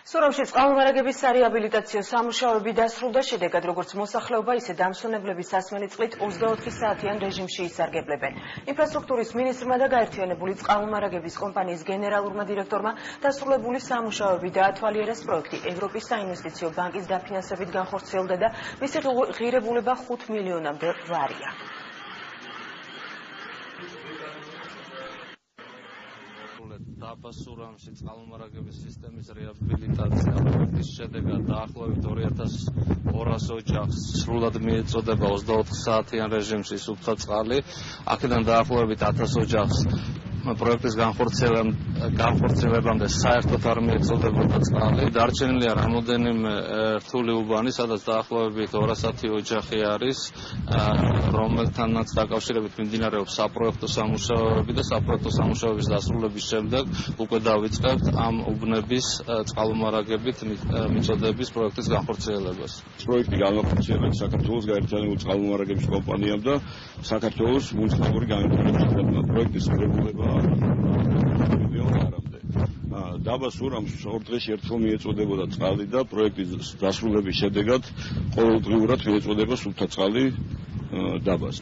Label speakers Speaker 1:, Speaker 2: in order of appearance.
Speaker 1: სურამში წყალმომარაგების სარეაბილიტაციო სამუშაოები დასრულდა, შედეგად როგორც მოსახლეობა, ისე დამსვენებლები სასმელი წყლით 24 საათიან რეჟიმში ისარგებლებენ. ინფრასტრუქტურის მინისტრმა და გაერთიანებული წყალმომარაგების კომპანიის გენერალურმა დირექტორმა დასრულებული სამუშაოები დაათვალიერეს. პროექტი ევროპის საინვესტიციო ბანკის დაფინანსებით განხორციელდა და მისი ღირებულება 5 მილიონამდე ვარია.
Speaker 2: დაბას სურამში წყალმომარაგების სისტემის რეაბილიტაცია პროექტის შედეგად დაახლოებით 2200 ოჯახს სრულად მიეწოდება 24 საათიან რეჟიმში სუფთა წყალი. აქედან დაახლოებით 1000 ოჯახს პროექტის განხორციელებამდე საერთოდ არ მიეწოდებოდა წყალი. დარჩენილია რამოდენიმე რთული უბანი, სადაც დაახლოებით 210 ოჯახი არის, რომელთანაც დაკავშირებით მიმდინარეობს საპროექტო სამუშაოები და საპროექტო სამუშაოების დასრულების შემდეგ უკვე დავიწყებთ ამ უბნების წყალმომარაგებით მიწოდების პროექტის განხორციელებას.
Speaker 3: პროექტი განახორციელებს საქართველოს გაერთიანებული წყალმომარაგების კომპანიამ და საქართველოს მუნიციპალური განვითარების პროექტის ღირებულება მილიონამდე. დაბა სურამს 2 დღეში ერთხელ მიეწოდებოდა წყალი და პროექტის დასრულების შედეგად ყოველდღიურად მიეწოდება სუფთა წყალი დაბას.